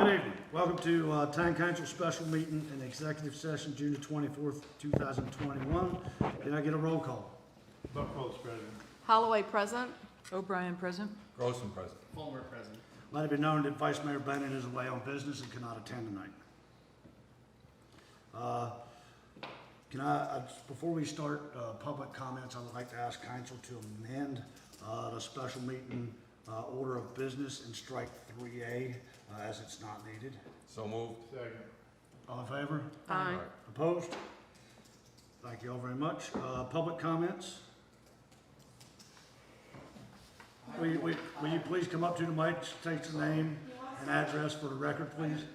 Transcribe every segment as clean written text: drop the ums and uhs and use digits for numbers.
Good evening. Welcome to Town Council Special Meeting and Executive Session, June the 24th, 2021. Can I get a roll call? Buckles, President. Holloway present. O'Brien present. Grossman present. Fulmer present. Let it be known that Vice Mayor Bennett is away on business and cannot attend tonight. Before we start public comments, I would like to ask council to amend the special meeting order of business and strike 3A as it's not needed. So moved. Second. All in favor? Aye. Opposed? Thank you all very much. Public comments? Will you please come up to the mic, state your name and address for the record, please?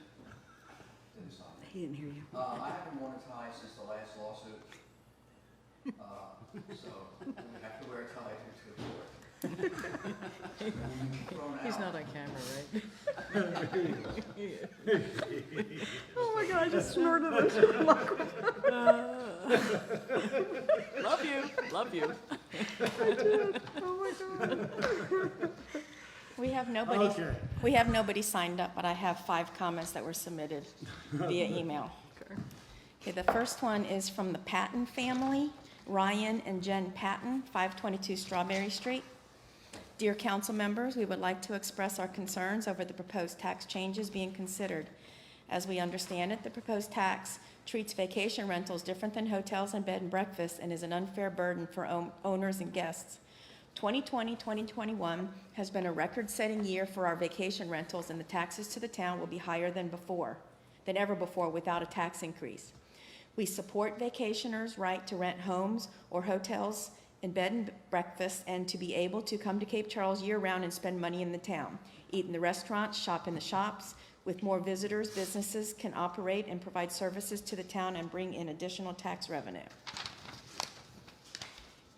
He didn't hear you. I haven't worn a tie since the last lawsuit. So we have to wear a tie to court. He's not on camera, right? Oh my God, I just snorted it. Love you, love you. Oh my God. We have nobody signed up, but I have 5 comments that were submitted via email. Okay, the first one is from the Patton family, Ryan and Jen Patton, 522 Strawberry Street. Dear council members, we would like to express our concerns over the proposed tax changes being considered. As we understand it, the proposed tax treats vacation rentals different than hotels and bed and breakfasts and is an unfair burden for owners and guests. 2020-2021 has been a record-setting year for our vacation rentals, and the taxes to the town will be higher than ever before without a tax increase. We support vacationers' right to rent homes or hotels and bed and breakfast and to be able to come to Cape Charles year-round and spend money in the town, eat in the restaurants, shop in the shops. With more visitors, businesses can operate and provide services to the town and bring in additional tax revenue.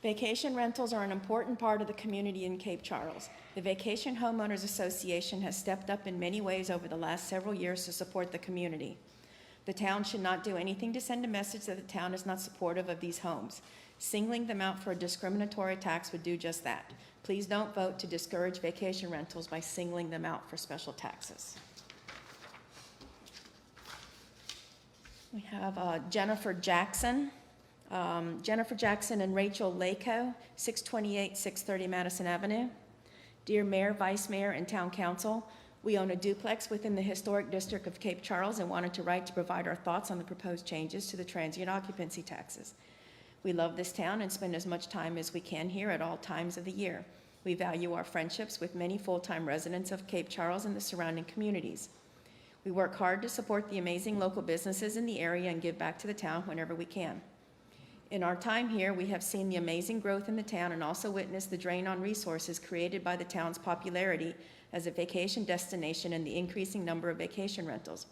Vacation rentals are an important part of the community in Cape Charles. The Vacation Homeowners Association has stepped up in many ways over the last several years to support the community. The town should not do anything to send a message that the town is not supportive of these homes. Singling them out for a discriminatory tax would do just that. Please don't vote to discourage vacation rentals by singling them out for special taxes. We have Jennifer Jackson. Jennifer Jackson and Rachel Lako, 628, 630 Madison Avenue. Dear Mayor, Vice Mayor, and Town Council, we own a duplex within the historic district of Cape Charles and wanted to write to provide our thoughts on the proposed changes to the transient occupancy taxes. We love this town and spend as much time as we can here at all times of the year. We value our friendships with many full-time residents of Cape Charles and the surrounding communities. We work hard to support the amazing local businesses in the area and give back to the town whenever we can. In our time here, we have seen the amazing growth in the town and also witnessed the drain on resources created by the town's popularity as a vacation destination and the increasing number of vacation rentals.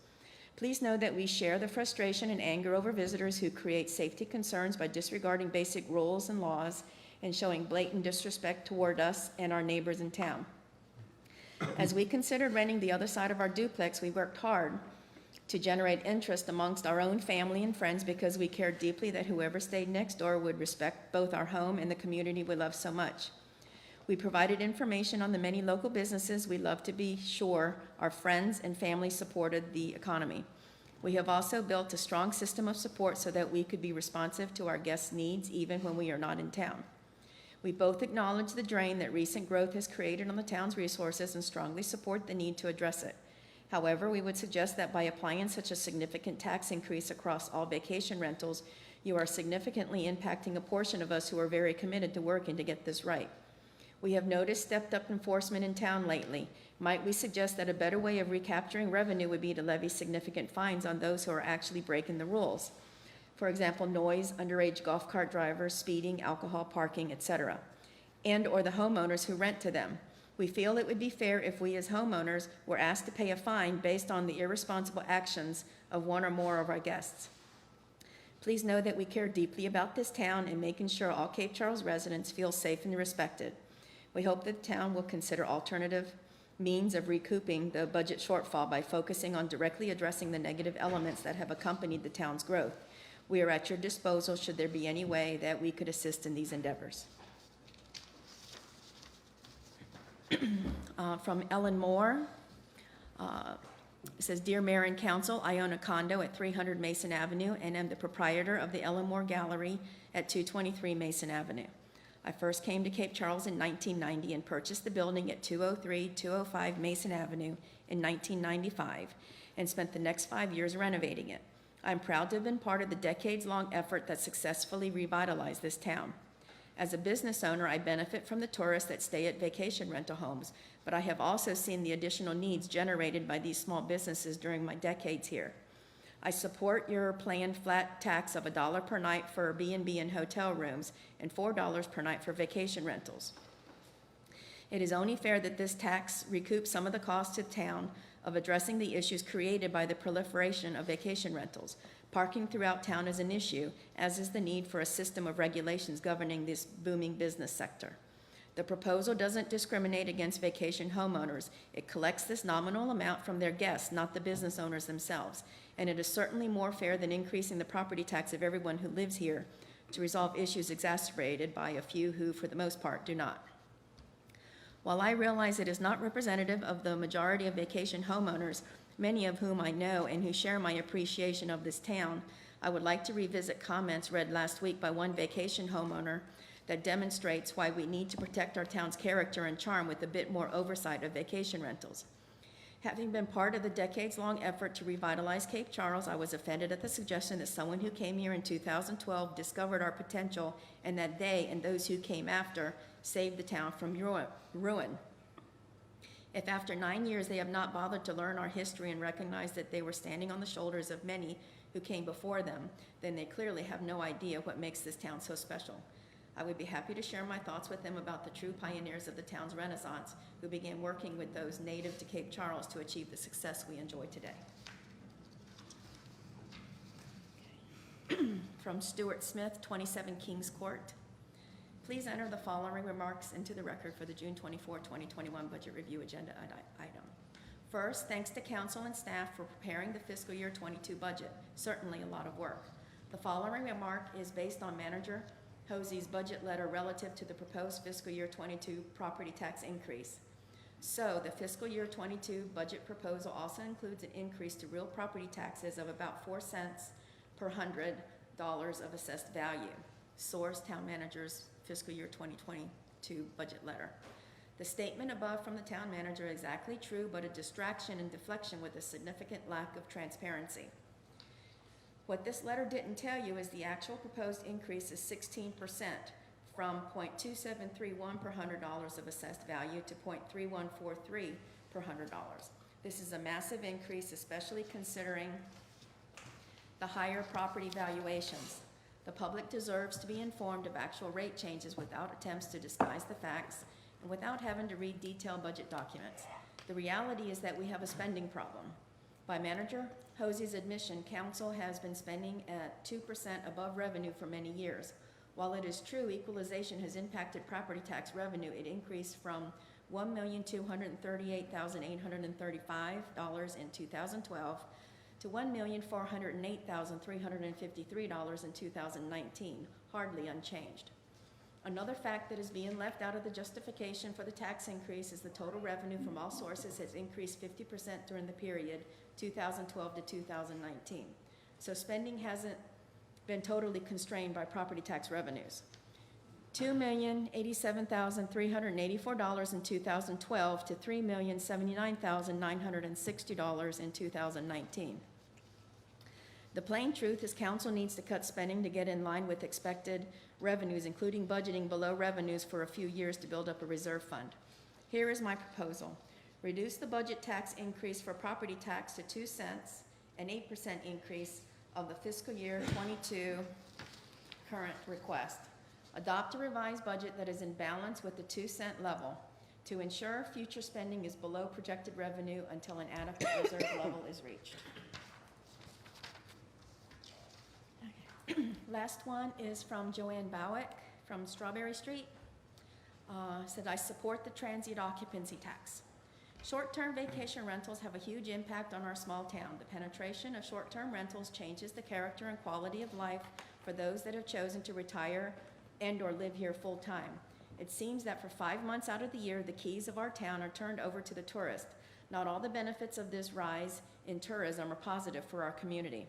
Please know that we share the frustration and anger over visitors who create safety concerns by disregarding basic rules and laws and showing blatant disrespect toward us and our neighbors in town. As we considered renting the other side of our duplex, we worked hard to generate interest amongst our own family and friends because we cared deeply that whoever stayed next door would respect both our home and the community we love so much. We provided information on the many local businesses we love to be sure our friends and family supported the economy. We have also built a strong system of support so that we could be responsive to our guests' needs even when we are not in town. We both acknowledge the drain that recent growth has created on the town's resources and strongly support the need to address it. However, we would suggest that by applying such a significant tax increase across all vacation rentals, you are significantly impacting a portion of us who are very committed to working to get this right. We have noticed stepped-up enforcement in town lately. Might we suggest that a better way of recapturing revenue would be to levy significant fines on those who are actually breaking the rules? For example, noise, underage golf cart drivers, speeding, alcohol, parking, etc., and/or the homeowners who rent to them. We feel it would be fair if we as homeowners were asked to pay a fine based on the irresponsible actions of one or more of our guests. Please know that we care deeply about this town and making sure all Cape Charles residents feel safe and respected. We hope that the town will consider alternative means of recouping the budget shortfall by focusing on directly addressing the negative elements that have accompanied the town's growth. We are at your disposal should there be any way that we could assist in these endeavors. From Ellen Moore, It says, "Dear Mayor and Council, I own a condo at 300 Mason Avenue and am the proprietor of the Elmore Gallery at 223 Mason Avenue. I first came to Cape Charles in 1990 and purchased the building at 203-205 Mason Avenue in 1995 and spent the next 5 years renovating it. I'm proud to have been part of the decades-long effort that successfully revitalized this town. As a business owner, I benefit from the tourists that stay at vacation rental homes, but I have also seen the additional needs generated by these small businesses during my decades here. I support your planned flat tax of $1 per night for B&B and hotel rooms and $4 per night for vacation rentals. It is only fair that this tax recoups some of the costs to the town of addressing the issues created by the proliferation of vacation rentals. Parking throughout town is an issue, as is the need for a system of regulations governing this booming business sector. The proposal doesn't discriminate against vacation homeowners. It collects this nominal amount from their guests, not the business owners themselves. And it is certainly more fair than increasing the property tax of everyone who lives here to resolve issues exacerbated by a few who, for the most part, do not. While I realize it is not representative of the majority of vacation homeowners, many of whom I know and who share my appreciation of this town, I would like to revisit comments read last week by one vacation homeowner that demonstrates why we need to protect our town's character and charm with a bit more oversight of vacation rentals. Having been part of the decades-long effort to revitalize Cape Charles, I was offended at the suggestion that someone who came here in 2012 discovered our potential and that they and those who came after saved the town from ruin. If after 9 years they have not bothered to learn our history and recognize that they were standing on the shoulders of many who came before them, then they clearly have no idea what makes this town so special. I would be happy to share my thoughts with them about the true pioneers of the town's renaissance who began working with those native to Cape Charles to achieve the success we enjoy today." From Stuart Smith, 27 Kings Court. Please enter the following remarks into the record for the June 24, 2021 budget review agenda item. First, thanks to council and staff for preparing the fiscal year 22 budget. Certainly a lot of work. The following remark is based on Manager Hosey's budget letter relative to the proposed fiscal year 22 property tax increase. So the fiscal year 22 budget proposal also includes an increase to real property taxes of about 4 cents per $100 of assessed value. Source, Town Manager's fiscal year 2022 budget letter. The statement above from the town manager is exactly true, but a distraction and deflection with a significant lack of transparency. What this letter didn't tell you is the actual proposed increase is 16%, from .2731 per $100 of assessed value to .3143 per $100. This is a massive increase, especially considering the higher property valuations. The public deserves to be informed of actual rate changes without attempts to disguise the facts and without having to read detailed budget documents. The reality is that we have a spending problem. By Manager Hosey's admission, council has been spending at 2% above revenue for many years. While it is true equalization has impacted property tax revenue, it increased from $1,238,835 in 2012 to $1,408,353 in 2019, hardly unchanged. Another fact that is being left out of the justification for the tax increase is the total revenue from all sources has increased 50% during the period 2012 to 2019. So spending hasn't been totally constrained by property tax revenues. $2,087,384 in 2012 to $3,079,960 in 2019. The plain truth is council needs to cut spending to get in line with expected revenues, including budgeting below revenues for a few years to build up a reserve fund. Here is my proposal. Reduce the budget tax increase for property tax to 2 cents, an 8% increase of the fiscal year 22 current request. Adopt a revised budget that is in balance with the 2 cent level to ensure future spending is below projected revenue until an adequate reserve level is reached. Last one is from Joanne Bowick from Strawberry Street. Said, I support the transient occupancy tax. Short-term vacation rentals have a huge impact on our small town. The penetration of short-term rentals changes the character and quality of life for those that have chosen to retire and or live here full-time. It seems that for 5 months out of the year, the keys of our town are turned over to the tourist. Not all the benefits of this rise in tourism are positive for our community.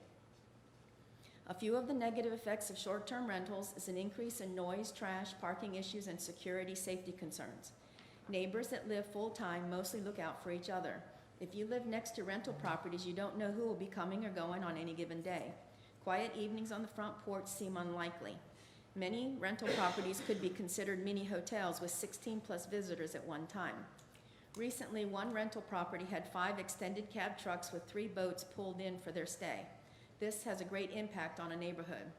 A few of the negative effects of short-term rentals is an increase in noise, trash, parking issues, and security safety concerns. Neighbors that live full-time mostly look out for each other. If you live next to rental properties, you don't know who will be coming or going on any given day. Quiet evenings on the front porch seem unlikely. Many rental properties could be considered mini hotels with 16-plus visitors at one time. Recently, one rental property had 5 extended cab trucks with 3 boats pulled in for their stay. This has a great impact on a neighborhood.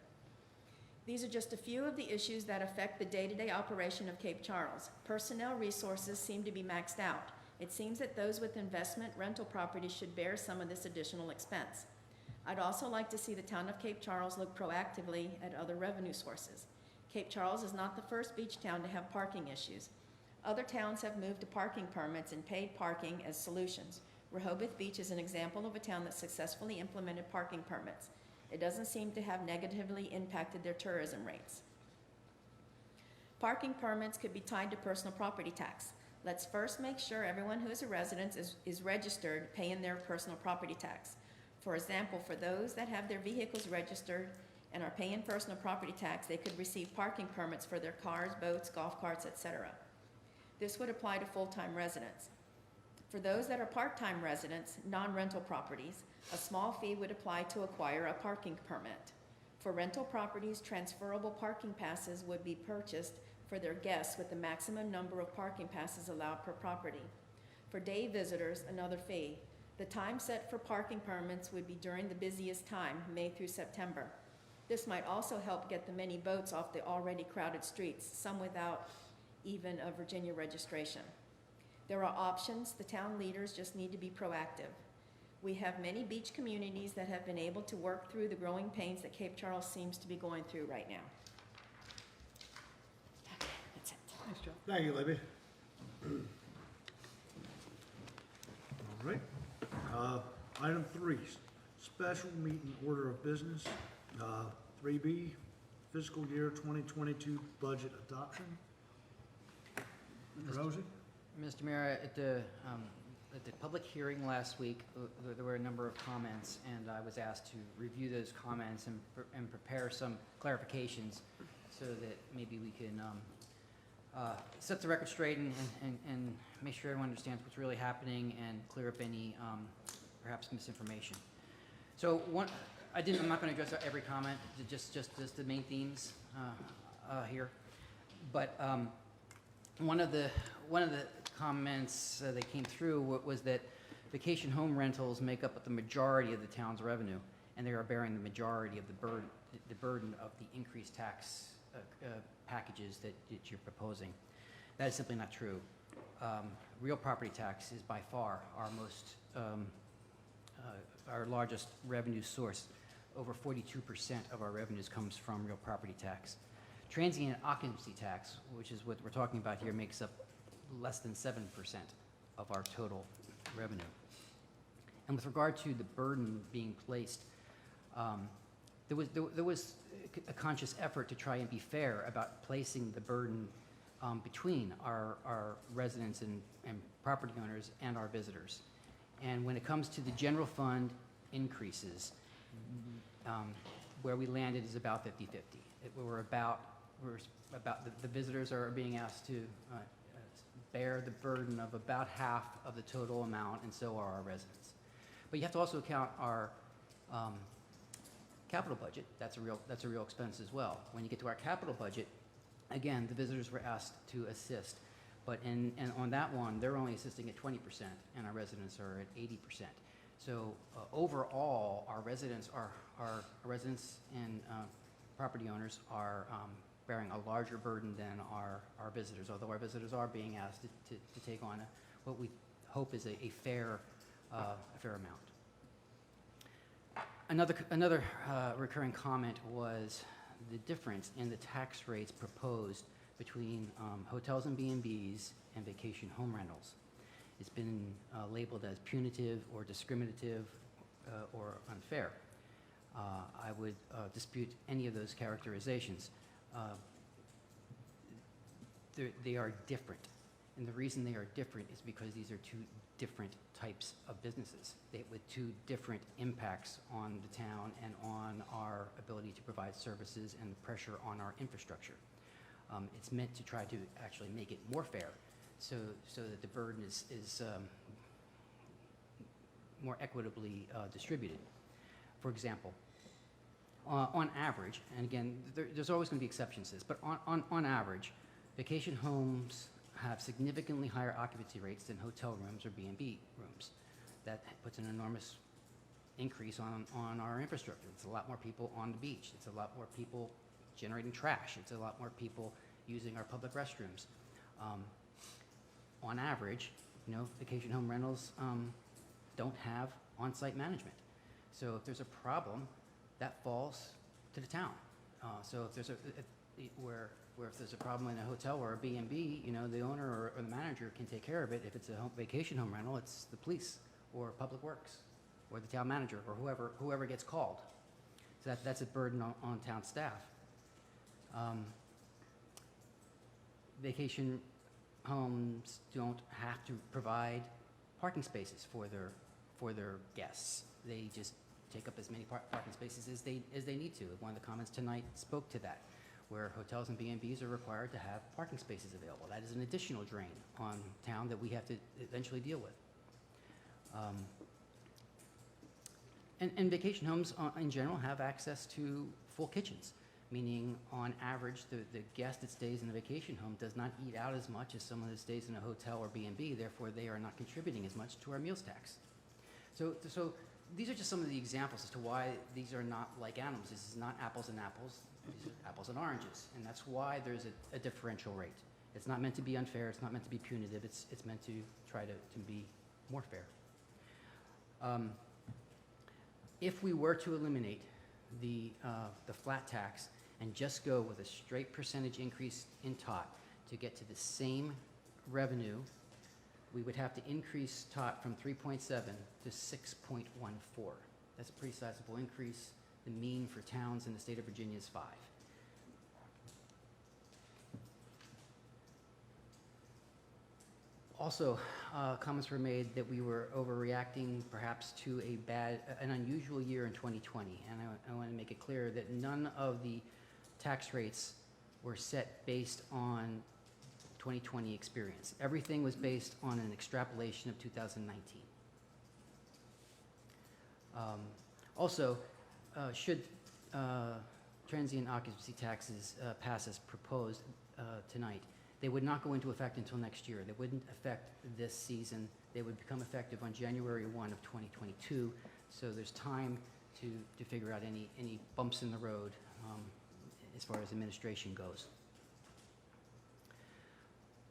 These are just a few of the issues that affect the day-to-day operation of Cape Charles. Personnel resources seem to be maxed out. It seems that those with investment rental properties should bear some of this additional expense. I'd also like to see the town of Cape Charles look proactively at other revenue sources. Cape Charles is not the first beach town to have parking issues. Other towns have moved to parking permits and paid parking as solutions. Rehoboth Beach is an example of a town that successfully implemented parking permits. It doesn't seem to have negatively impacted their tourism rates. Parking permits could be tied to personal property tax. Let's first make sure everyone who is a resident is registered paying their personal property tax. For example, for those that have their vehicles registered and are paying personal property tax, they could receive parking permits for their cars, boats, golf carts, etc. This would apply to full-time residents. For those that are part-time residents, non-rental properties, a small fee would apply to acquire a parking permit. For rental properties, transferable parking passes would be purchased for their guests with the maximum number of parking passes allowed per property. For day visitors, another fee. The time set for parking permits would be during the busiest time, May through September. This might also help get the many boats off the already crowded streets, some without even a Virginia registration. There are options. The town leaders just need to be proactive. We have many beach communities that have been able to work through the growing pains that Cape Charles seems to be going through right now. Okay, that's it. Nice job. Thank you, Libby. All right. Item 3, special meeting order of business. 3B, fiscal year 2022 budget adoption. Rosie? Mr. Mayor, at the public hearing last week, there were a number of comments, and I was asked to review those comments and prepare some clarifications so that maybe we can set the record straight and make sure everyone understands what's really happening and clear up any perhaps misinformation. So I'm not going to address every comment, just the main themes here, but one of the comments that came through was that vacation home rentals make up the majority of the town's revenue, and they are bearing the majority of the burden of the increased tax packages that you're proposing. That is simply not true. Real property tax is by far our largest revenue source. Over 42% of our revenues comes from real property tax. Transient occupancy tax, which is what we're talking about here, makes up less than 7% of our total revenue. And with regard to the burden being placed, there was a conscious effort to try and be fair about placing the burden between our residents and property owners and our visitors. And when it comes to the general fund increases, where we landed is about 50-50. The visitors are being asked to bear the burden of about half of the total amount, and so are our residents. But you have to also count our capital budget. That's a real expense as well. When you get to our capital budget, again, the visitors were asked to assist, but and on that one, they're only assisting at 20%, and our residents are at 80%. So overall, our residents and property owners are bearing a larger burden than our visitors, although our visitors are being asked to take on what we hope is a fair amount. Another recurring comment was the difference in the tax rates proposed between hotels and B&Bs and vacation home rentals. It's been labeled as punitive or discriminative or unfair. I would dispute any of those characterizations. They are different. And the reason they are different is because these are two different types of businesses with two different impacts on the town and on our ability to provide services and the pressure on our infrastructure. It's meant to try to actually make it more fair so that the burden is more equitably distributed. For example, on average, and again, there's always going to be exceptions to this, but on average, vacation homes have significantly higher occupancy rates than hotel rooms or B&B rooms. That puts an enormous increase on our infrastructure. It's a lot more people on the beach. It's a lot more people generating trash. It's a lot more people using our public restrooms. On average, vacation home rentals don't have on-site management. So if there's a problem, that falls to the town. So if there's if there's a problem in a hotel or a B&B, the owner or the manager can take care of it. If it's a vacation home rental, it's the police or Public Works or the town manager or whoever gets called. So that's a burden on town staff. Vacation homes don't have to provide parking spaces for their guests. They just take up as many parking spaces as they need to. One of the comments tonight spoke to that, where hotels and B&Bs are required to have parking spaces available. That is an additional drain on town that we have to eventually deal with. And vacation homes in general have access to full kitchens, meaning on average the guest that stays in a vacation home does not eat out as much as someone that stays in a hotel or B&B, therefore they are not contributing as much to our meals tax. So these are just some of the examples as to why these are not like animals. This is not apples and apples. These are apples and oranges, and that's why there's a differential rate. It's not meant to be unfair. It's not meant to be punitive. It's meant to try to be more fair. If we were to eliminate the flat tax and just go with a straight percentage increase in tot to get to the same revenue, we would have to increase tot from 3.7 to 6.14. That's a pretty sizable increase. The mean for towns in the state of Virginia is 5. Also, comments were made that we were overreacting perhaps to an unusual year in 2020. And I want to make it clear that none of the tax rates were set based on 2020 experience. Everything was based on an extrapolation of 2019. Also, should transient occupancy taxes pass as proposed tonight, they would not go into effect until next year. They wouldn't affect this season. They would become effective on January 1 of 2022. So there's time to figure out any bumps in the road as far as administration goes.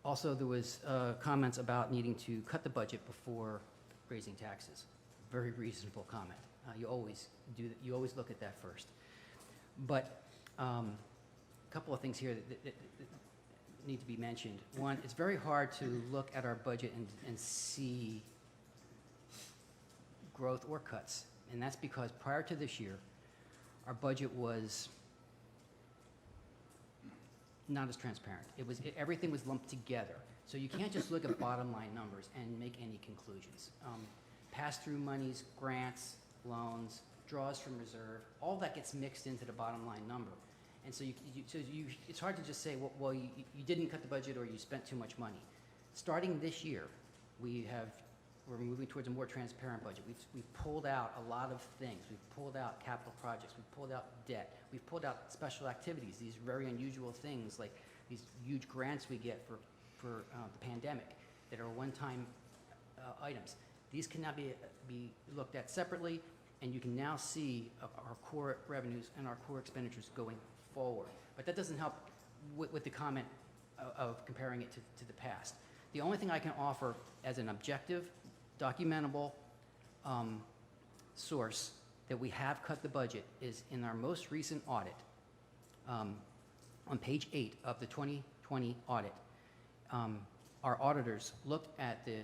Also, there was comments about needing to cut the budget before raising taxes. Very reasonable comment. You always do that. You always look at that first. But a couple of things here that need to be mentioned. One, it's very hard to look at our budget and see growth or cuts. And that's because prior to this year, our budget was not as transparent. Everything was lumped together. So you can't just look at bottom line numbers and make any conclusions. Pass-through monies, grants, loans, draws from reserve, all that gets mixed into the bottom line number. And so it's hard to just say, well, you didn't cut the budget or you spent too much money. Starting this year, we're moving towards a more transparent budget. We've pulled out a lot of things. We've pulled out capital projects. We've pulled out debt. We've pulled out special activities, these very unusual things like these huge grants we get for the pandemic that are one-time items. These can now be looked at separately, and you can now see our core revenues and our core expenditures going forward. But that doesn't help with the comment of comparing it to the past. The only thing I can offer as an objective, documentable source that we have cut the budget is in our most recent audit. On page 8 of the 2020 audit, our auditors looked at the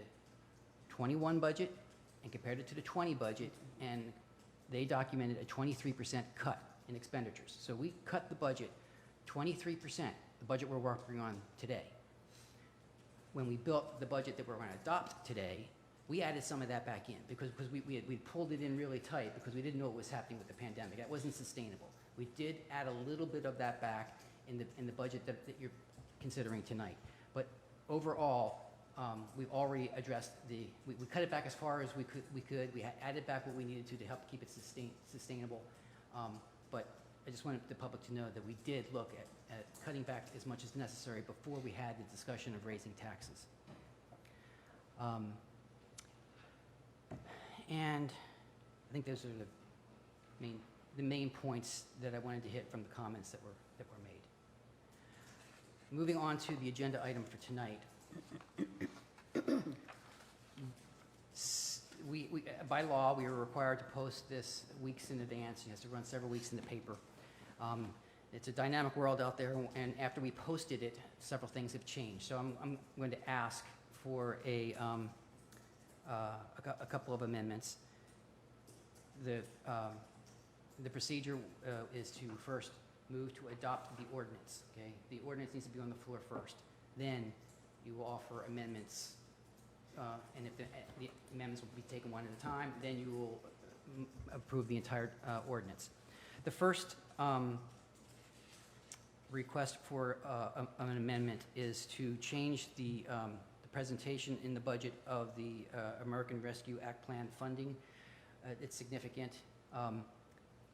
21 budget and compared it to the 20 budget, and they documented a 23% cut in expenditures. So we cut the budget 23%, the budget we're working on today. when we built the budget that we're going to adopt today, we added some of that back in because we pulled it in really tight because we didn't know what was happening with the pandemic. That wasn't sustainable. We did add a little bit of that back in the budget that you're considering tonight. But overall, we've already addressed we cut it back as far as we could. We added back what we needed to help keep it sustainable. But I just wanted the public to know that we did look at cutting back as much as necessary before we had the discussion of raising taxes. And I think those are the main points that I wanted to hit from the comments that were made. Moving on to the agenda item for tonight. By law, we are required to post this weeks in advance. It has to run several weeks in the paper. It's a dynamic world out there, and after we posted it, several things have changed. So I'm going to ask for a couple of amendments. The procedure is to first move to adopt the ordinance, okay? The ordinance needs to be on the floor first. Then you will offer amendments, and if the amendments will be taken one at a time, then you will approve the entire ordinance. The first request for an amendment is to change the presentation in the budget of the American Rescue Act Plan funding. It's significant,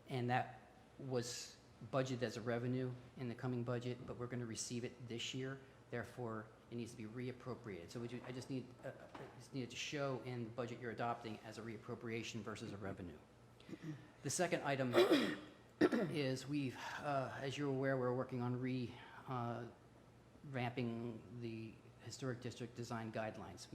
and that was budgeted as a revenue in the coming budget, but we're going to receive it this year. Therefore, it needs to be reappropriated. So I just need it to show in the budget you're adopting as a reappropriation versus a revenue. The second item is as you're aware, we're working on revamping the Historic District Design Guidelines.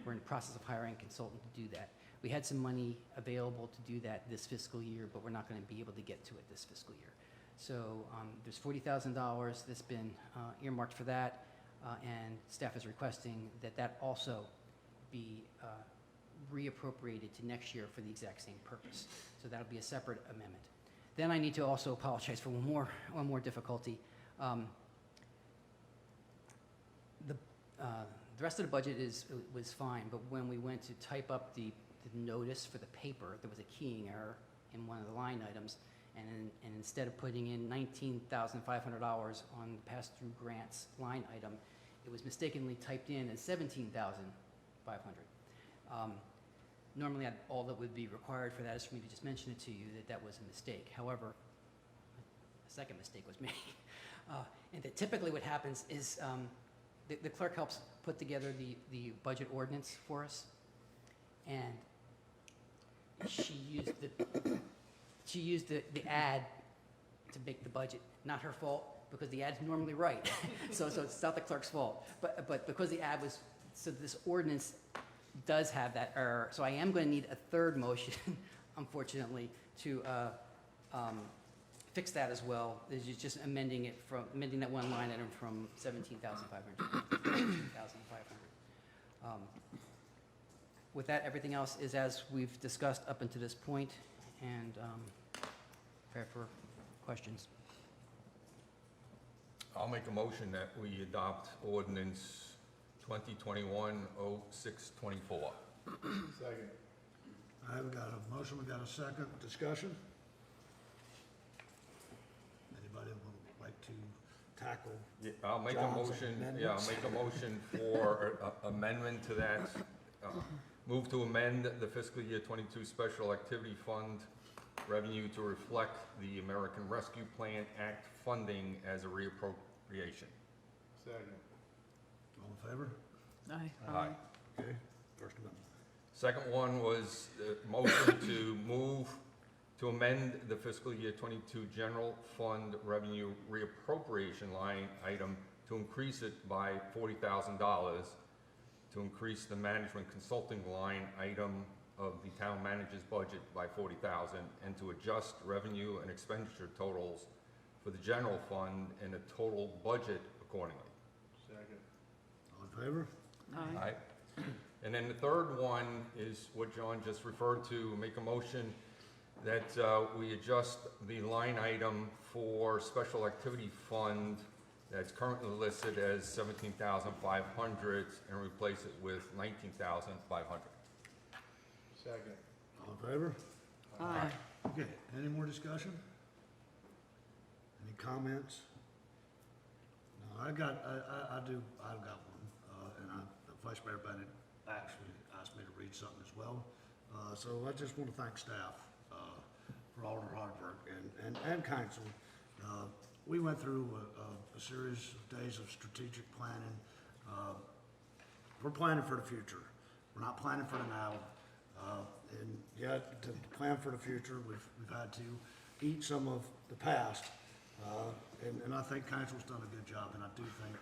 We're in the process of hiring a consultant to do that. We had some money available to do that this fiscal year, but we're not going to be able to get to it this fiscal year. So there's $40,000 that's been earmarked for that, and staff is requesting that also be reappropriated to next year for the exact same purpose. So that'll be a separate amendment. Then I need to also apologize for one more difficulty. The rest of the budget was fine, but when we went to type up the notice for the paper, there was a keying error in one of the line items, and instead of putting in $19,500 on the pass-through grants line item, it was mistakenly typed in as $17,500. Normally, all that would be required for that is for me to just mention it to you that was a mistake. However, a second mistake was made. And that typically what happens is the clerk helps put together the budget ordinance for us, and she used the ad to make the budget. Not her fault, because the ad's normally right. so it's not the clerk's fault. But because the ad was, so this ordinance does have that error. So I am going to need a third motion, unfortunately, to fix that as well. Is just amending that one line item from $17,500 to $18,500. With that, everything else is as we've discussed up until this point, and prepare for questions. I'll make a motion that we adopt ordinance 2021-0624. Second. All right, we got a motion, we got a second. Discussion? Anybody would like to tackle? Yeah, I'll make a John's motion, amendments? I'll make a motion for amendment to that. Move to amend the fiscal year 22 Special Activity Fund revenue to reflect the American Rescue Plan Act funding as a reappropriation. Second. All in favor? Aye. Aye. Okay, first amendment. Second one was the motion to move to amend the fiscal year 22 general fund revenue reappropriation line item to increase it by $40,000, to increase the management consulting line item of the town manager's budget by $40,000, and to adjust revenue and expenditure totals for the general fund and the total budget accordingly. Second. All in favor? Aye. And then the third one is what John just referred to, make a motion that we adjust the line item for special activity fund that's currently listed as 17,500 and replace it with 19,500. Second. All in favor? Aye. Okay, any more discussion? Any comments? No, I've got one, and Vice Mayor Bennett actually asked me to read something as well. So I just want to thank staff, for all their hard work and council. We went through a series of days of strategic planning. We're planning for the future. We're not planning for the now. And yet, to plan for the future, we've had to eat some of the past. And I think council's done a good job, and I do think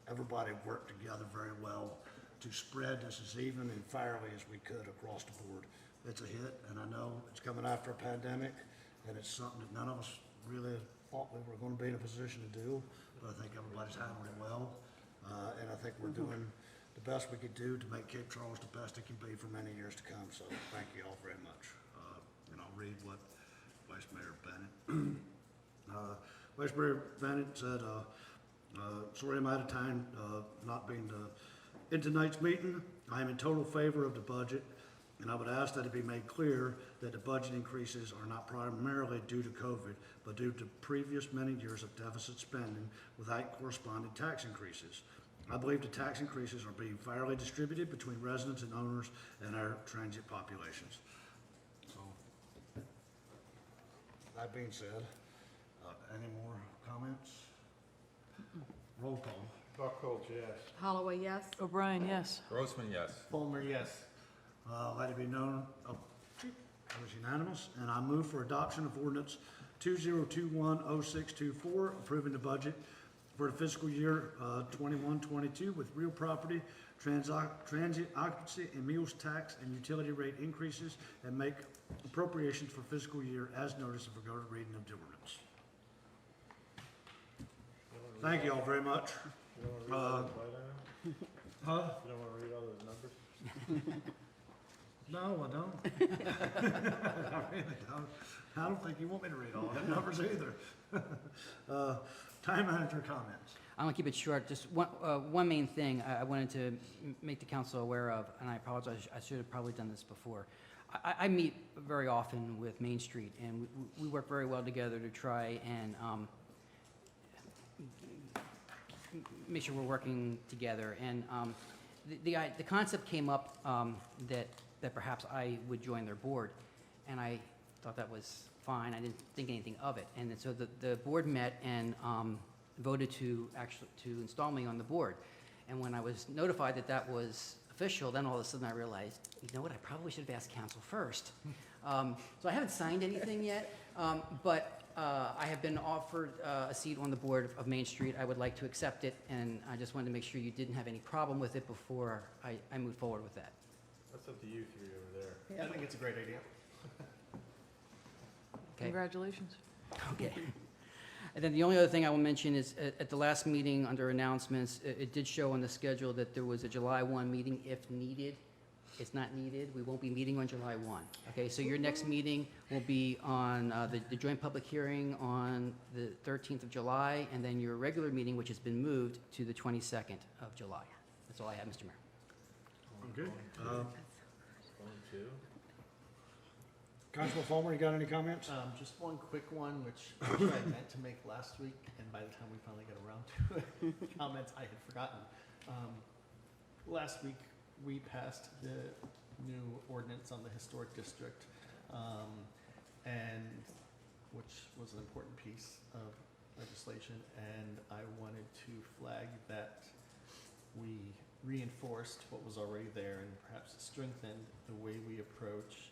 everybody worked together very well to spread this as even and fairly as we could across the board. It's a hit, and I know it's coming after a pandemic, and it's something that none of us really thought we were going to be in a position to do, but I think everybody's handling it well. And I think we're doing the best we could do to make Cape Charles the best it can be for many years to come. So thank you all very much. And I'll read what Vice Mayor Bennett. Vice Mayor Bennett said, sorry I'm out of time not being in tonight's meeting. I am in total favor of the budget, and I would ask that it be made clear that the budget increases are not primarily due to COVID, but due to previous many years of deficit spending without corresponding tax increases. I believe the tax increases are being fairly distributed between residents and owners and our transient populations. So, that being said, any more comments? Roll call. Buckles, yes. Holloway, yes. O'Brien, yes. Grossman, yes. Fulmer, yes. Let it be known, it was unanimous, and I move for adoption of ordinance 2021-0624, approving the budget for the fiscal year 21-22 with real property, transient occupancy, and meals tax and utility rate increases, and make appropriations for fiscal year as noticed and regard to reading of the ordinance. Thank you all very much. You don't want to read all those line items? Huh? You don't want to read all those numbers? No, I don't. I really don't. I don't think you want me to read all the numbers either. Time manager comments. I'm gonna keep it short. Just one main thing I wanted to make the council aware of, and I apologize, I should have probably done this before. I meet very often with Main Street, and we work very well together to try and make sure we're working together. And the concept came up that perhaps I would join their board, and I thought that was fine. I didn't think anything of it. And so the board met and voted to install me on the board. And when I was notified that that was official, then all of a sudden I realized, you know what, I probably should have asked council first. So I haven't signed anything yet, but I have been offered a seat on the board of Main Street. I would like to accept it, and I just wanted to make sure you didn't have any problem with it before I moved forward with that. That's up to you three over there. I think it's a great idea. Okay? Congratulations. Okay. And then the only other thing I will mention is at the last meeting under announcements, it did show on the schedule that there was a July 1 meeting if needed. It's not needed. We won't be meeting on July 1. Okay, so your next meeting will be on the joint public hearing on the 13th of July, and then your regular meeting, which has been moved to the 22nd of July. That's all I have, Mr. Mayor. Okay. Going to. Councilman Fulmer, you got any comments? Just one quick one, which I meant to make last week, and by the time we finally got around to it, comments I had forgotten. Last week, we passed the new ordinance on the historic district, and which was an important piece of legislation, and I wanted to flag that we reinforced what was already there and perhaps strengthened the way we approach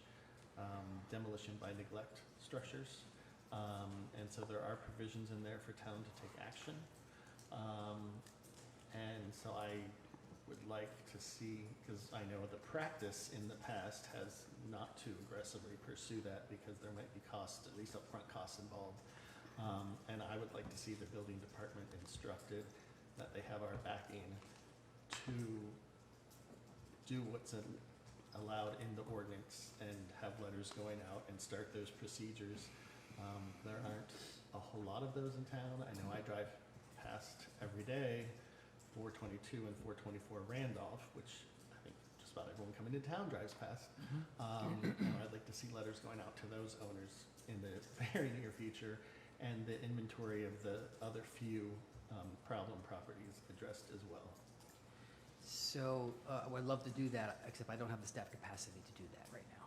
demolition by neglect structures. And so there are provisions in there for town to take action. And so I would like to see, because I know the practice in the past has not to aggressively pursue that because there might be costs, at least upfront costs involved. And I would like to see the building department instructed that they have our backing to do what's allowed in the ordinance and have letters going out and start those procedures. There aren't a whole lot of those in town. I know I drive passed every day 422 and 424 Randolph, which I think just about everyone coming into town drives past. I'd like to see letters going out to those owners in the very near future, and the inventory of the other few problem properties addressed as well. So, I would love to do that, except I don't have the staff capacity to do that right now.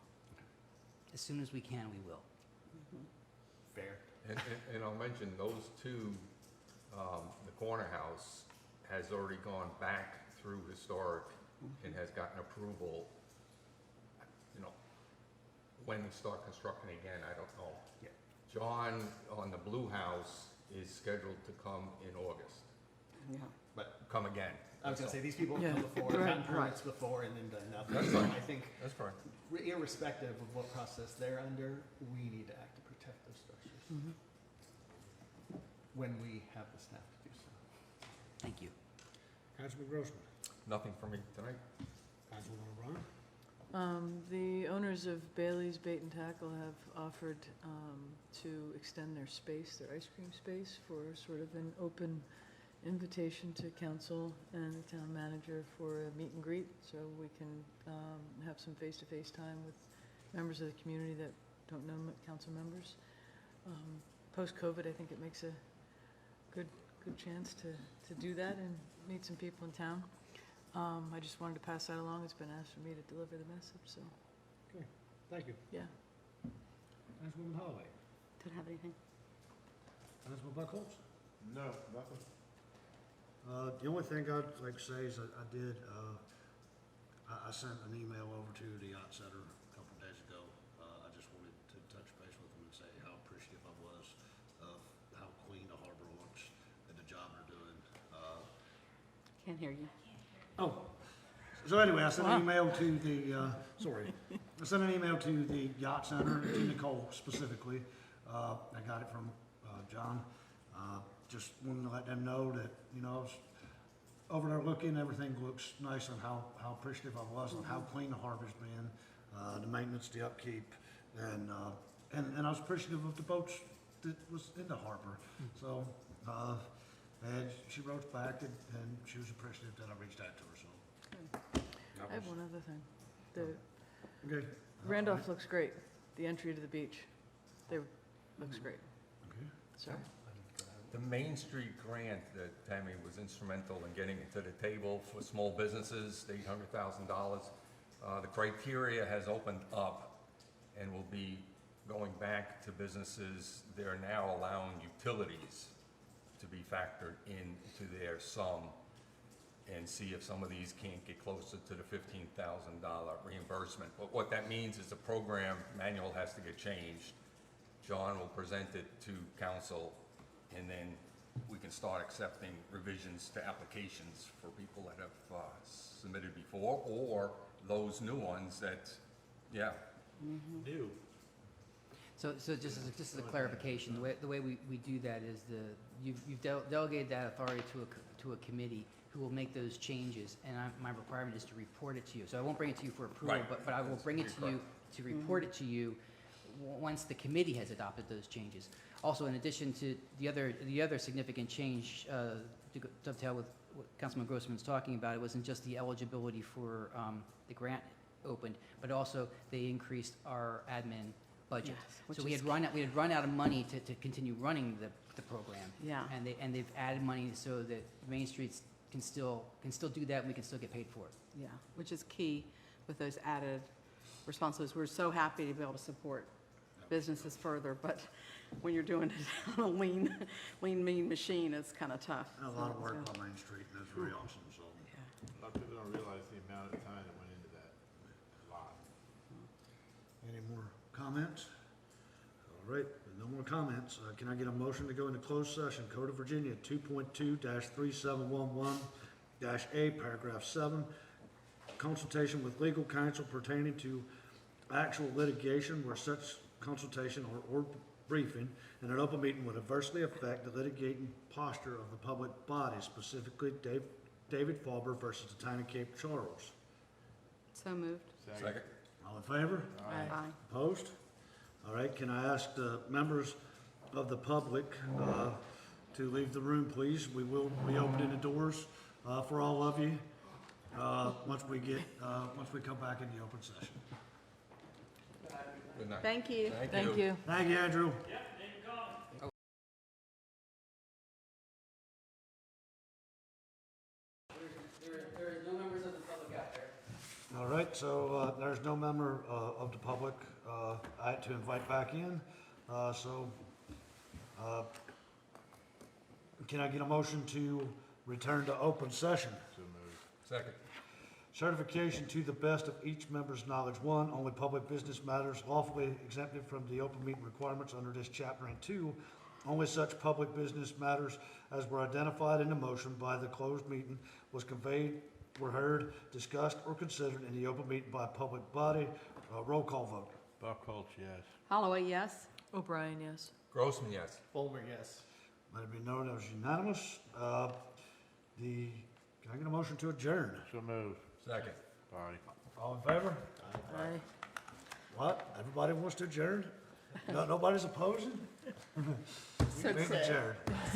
As soon as we can, we will. Fair. And I'll mention those two, the corner house has already gone back through historic and has gotten approval. You know, when we start constructing again, I don't know. Yeah. John on the blue house is scheduled to come in August, Yeah. come again. I was gonna say, these people Yeah. have come before, Right. gotten permits before, and then done nothing. That's So fine. I think That's correct. irrespective of what process they're under, we need to act to protect those structures when we have the staff to do so. Thank you. Councilman Grossman, Nothing for me tonight. Councilman O'Brien. The owners of Bailey's Bait and Tackle have offered to extend their space, their ice cream space, for sort of an open invitation to council and the town manager for a meet and greet, so we can have some face-to-face time with members of the community that don't know council members. Post-COVID, I think it makes a good chance to do that and meet some people in town. I just wanted to pass that along. It's been asked for me to deliver the message, so, Thank you. yeah. Councilwoman Holloway. Don't have anything. Councilman Buckholz. No, nothing. The only thing I'd like to say is I did, I sent an email over to the Yacht Center a couple of days ago. I just wanted to touch base with them and say how appreciative I was of how clean the harbor looks and the job they're doing. Can't hear you. Oh, so anyway, I sent Wow. an email to the, sorry, I sent an email to the Yacht Center, to Nicole specifically. I got it from John. Just wanted to let them know that, you know, I was over there looking, everything looks nice, and how appreciative I was of how clean the harbor's been, the maintenance, the upkeep, and I was appreciative of the boats that was in the harbor. So, and she wrote back, and she was appreciative that I reached out to her, so. that I have was- one other thing. The Okay. Randolph looks great. The entry to the beach, looks great. Okay. So, The Main Street grant that Tammy was instrumental in getting to the table for small businesses, $800,000. The criteria has opened up and will be going back to businesses. They're now allowing utilities to be factored into their sum and see if some of these can't get closer to the $15,000 reimbursement. But what that means is the program manual has to get changed. John will present it to council, and then we can start accepting revisions to applications for people that have submitted before, or those new ones that, yeah. New. So just as a clarification, the way we do that is you've delegated that authority to a committee who will make those changes, and my requirement is to report it to you. So I won't bring it to you for approval, Right. but I will bring it to you, to report it to you once the committee has adopted those changes. Also, in addition to the other significant change, to dovetail with what Councilman Grossman's talking about, it wasn't just the eligibility for the grant opened, but also they increased our admin budget. Yes, which So we is had run out of money to continue running the program. Yeah. And they've added money so that Main Streets can still do that, and we can still get paid for it. Yeah, which is key with those added responsibilities. We're so happy to be able to support businesses further, but when you're doing it on a lean, mean machine, it's kind of tough. A lot of So, work yeah. on Main Street, and it's very awesome, so. Yeah. A lot of people don't realize the amount of time that went into that. A lot. Any more comments? All right, with no more comments, can I get a motion to go into closed session, Code of Virginia 2.2-3711-A, paragraph 7, consultation with legal counsel pertaining to actual litigation where such consultation or briefing in an open meeting would adversely affect the litigating posture of the public body, specifically David Faber versus the Town of Cape Charles. So moved. Second? All in favor? Aye. Opposed? All right, can I ask the members of the public to leave the room, please. We will be opening the doors for all of you once we come back in the open session. Good night. Thank you. Thank you. Thank you, Andrew. There are no members of the public out there. All right, so there's no member of the public I had to invite back in. Can I get a motion to return to open session? So moved. Second. Certification to the best of each member's knowledge. One, only public business matters lawfully exempted from the open meeting requirements under this chapter. And two, only such public business matters as were identified in the motion by the closed meeting was conveyed, were heard, discussed, or considered in the open meeting by a public body. Roll call vote. Buckholz, yes. Holloway, yes? O'Brien, yes. Grossman, yes. Fulmer, yes. Let it be known as unanimous. Can I get a motion to adjourn? So moved. Second. Barney. All in favor? Aye. What? Everybody wants to adjourn? No, nobody's opposing? So Meeting adjourned.